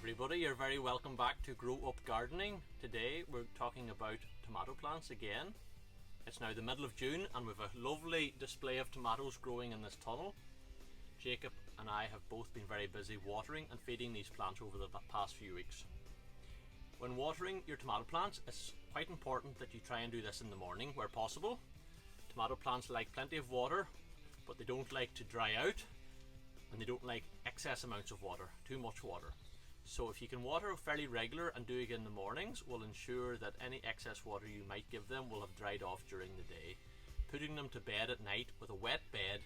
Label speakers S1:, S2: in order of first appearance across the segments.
S1: everybody, you're very welcome back to Grow Up Gardening. Today we're talking about tomato plants again. It's now the middle of June and we've a lovely display of tomatoes growing in this tunnel. Jacob and I have both been very busy watering and feeding these plants over the past few weeks. When watering your tomato plants, it's quite important that you try and do this in the morning where possible. Tomato plants like plenty of water, but they don't like to dry out, and they don't like excess amounts of water, too much water. So if you can water fairly regular and do it in the mornings will ensure that any excess water you might give them will have dried off during the day. Putting them to bed at night with a wet bed,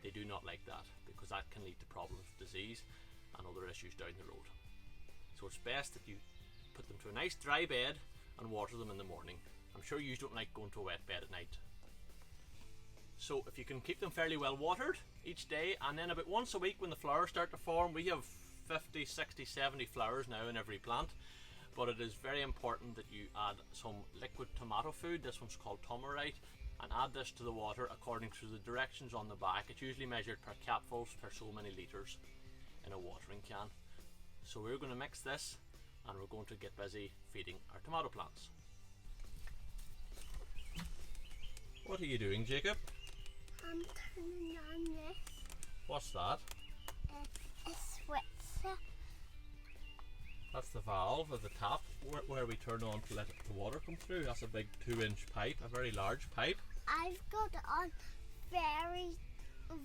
S1: they do not like that because that can lead to problems with disease and other issues down the road. So it's best that you put them to a nice dry bed and water them in the morning. I'm sure you don't like going to a wet bed at night. So if you can keep them fairly well watered each day, and then about once a week when the flowers start to form, we have 50, 60, 70 flowers now in every plant, but it is very important that you add some liquid tomato food. This one's called Tomarite, and add this to the water according to the directions on the back. It's usually measured per capfuls per so many litres in a watering can. So we're going to mix this and we're going to get busy feeding our tomato plants. What are you doing, Jacob?
S2: I'm turning on this.
S1: What's that?
S2: A switch.
S1: That's the valve of the tap where we turn on to let the water come through. That's a big 2-inch pipe, a very large pipe.
S2: I've got it on very,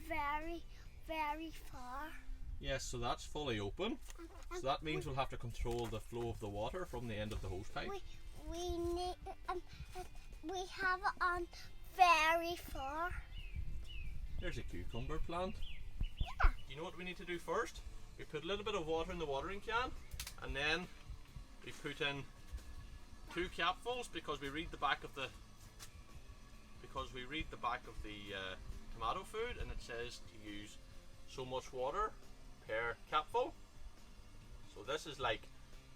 S2: very, very far.
S1: Yes, so that's fully open. So that means we'll have to control the flow of the water from the end of the hose pipe.
S2: We need we have it on very far.
S1: There's a cucumber plant.
S2: Yeah.
S1: You know what we need to do first? We put a little bit of water in the watering can, and then we put in 2 capfuls because we read the back of the tomato food, and it says to use so much water per capful. So this is like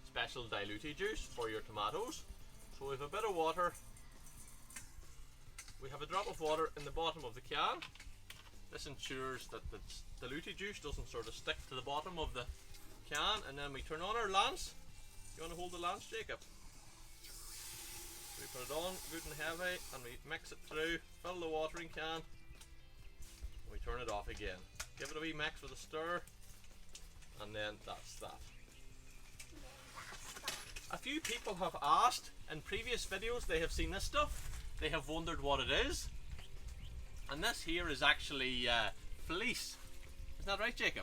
S1: special diluted juice for your tomatoes. So we have a bit of water. We have a drop of water in the bottom of the can. This ensures that the diluted juice doesn't sort of stick to the bottom of the can, and then we turn on our lance. You want to hold the lance, Jacob? We put it on good and heavy and we mix it through, fill the watering can, and we turn it off again. Give it a wee mix with a stir, and then that's that. A few people have asked in previous videos, they have seen this stuff, they have wondered what it is. And this here is actually fleece. Isn't that right, Jacob?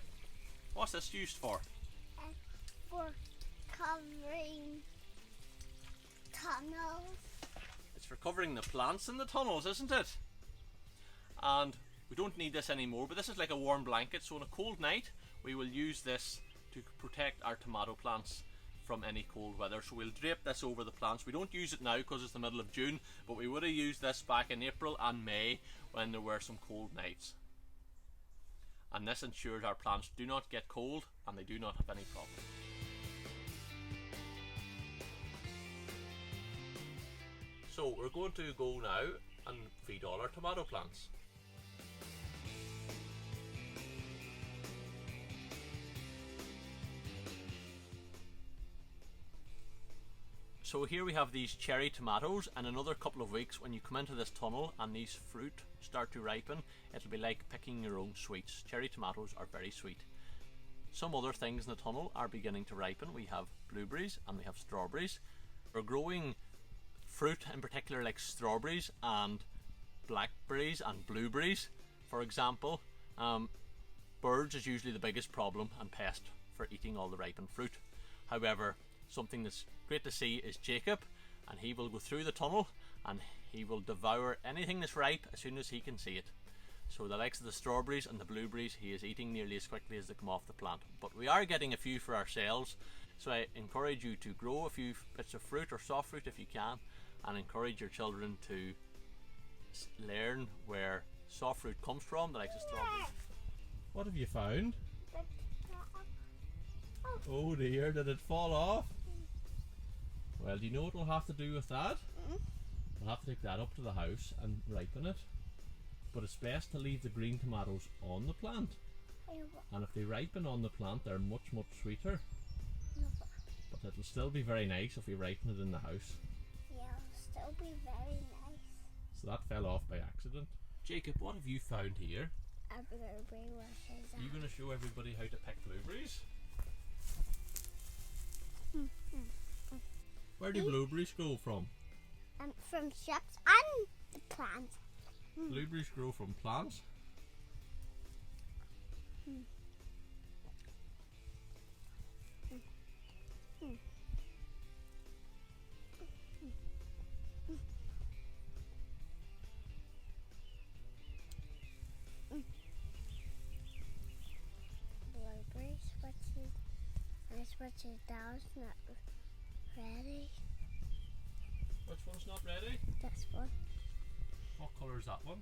S1: What's this used for?
S2: For covering tunnels.
S1: It's for covering the plants in the tunnels, isn't it? And we don't need this anymore, but this is like a warm blanket, so on a cold night we will use this to protect our tomato plants from any cold weather. So we'll drape this over the plants. We don't use it now because it's the middle of June, but we would have used this back in April and May when there were some cold nights. And this ensures our plants do not get cold and they do not have any problem. So we're going to go now and feed all our tomato plants. So here we have these cherry tomatoes, and another couple of weeks when you come into this tunnel and these fruit start to ripen, it'll be like picking your own sweets. Cherry tomatoes are very sweet. Some other things in the tunnel are beginning to ripen. We have blueberries and we have strawberries. We're growing fruit in particular like strawberries and blackberries and blueberries, for example. Birds is usually the biggest problem and pest for eating all the ripened fruit. However, something that's great to see is Jacob, and he will go through the tunnel and he will devour anything that's ripe as soon as he can see it. So the likes of the strawberries and the blueberries he is eating nearly as quickly as they come off the plant. But we are getting a few for ourselves, so I encourage you to grow a few bits of fruit or soft fruit if you can, and encourage your children to learn where soft fruit comes from, the likes of strawberries. What have you found? Oh dear, did it fall off? Well, do you know what we'll have to do with that? We'll have to take that up to the house and ripen it. But it's best to leave the green tomatoes on the plant. And if they ripen on the plant, they're much, much sweeter.
S2: No, but
S1: it'll still be very nice if we ripen it in the house.
S2: Yeah, it'll still be very nice.
S1: So that fell off by accident. Jacob, what have you found here?
S2: A blueberry washes
S1: Are you going to show everybody how to pick blueberries? Where do blueberries grow from?
S2: From shrubs and the plants.
S1: Blueberries grow from plants?
S2: Blueberries, which is that's not ready.
S1: Which one's not ready?
S2: This one,
S1: What colour is that one?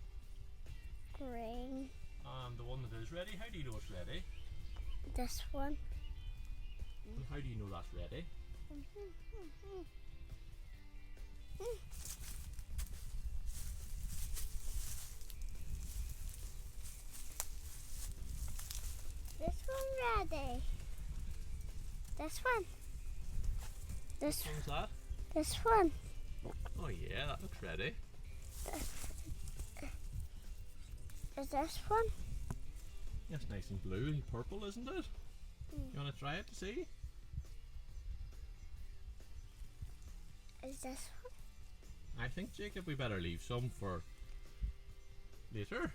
S2: green.
S1: And the one that is ready, how do you know it's ready?
S2: This one.
S1: And how do you know that's ready?
S2: This one ready. This one. This
S1: Which one's that?
S2: this one.
S1: Oh yeah, that looks ready.
S2: Is this one?
S1: That's nice and blue and purple, isn't it? You want to try it to see?
S2: Is this one?
S1: I think, Jacob, we better leave some for later.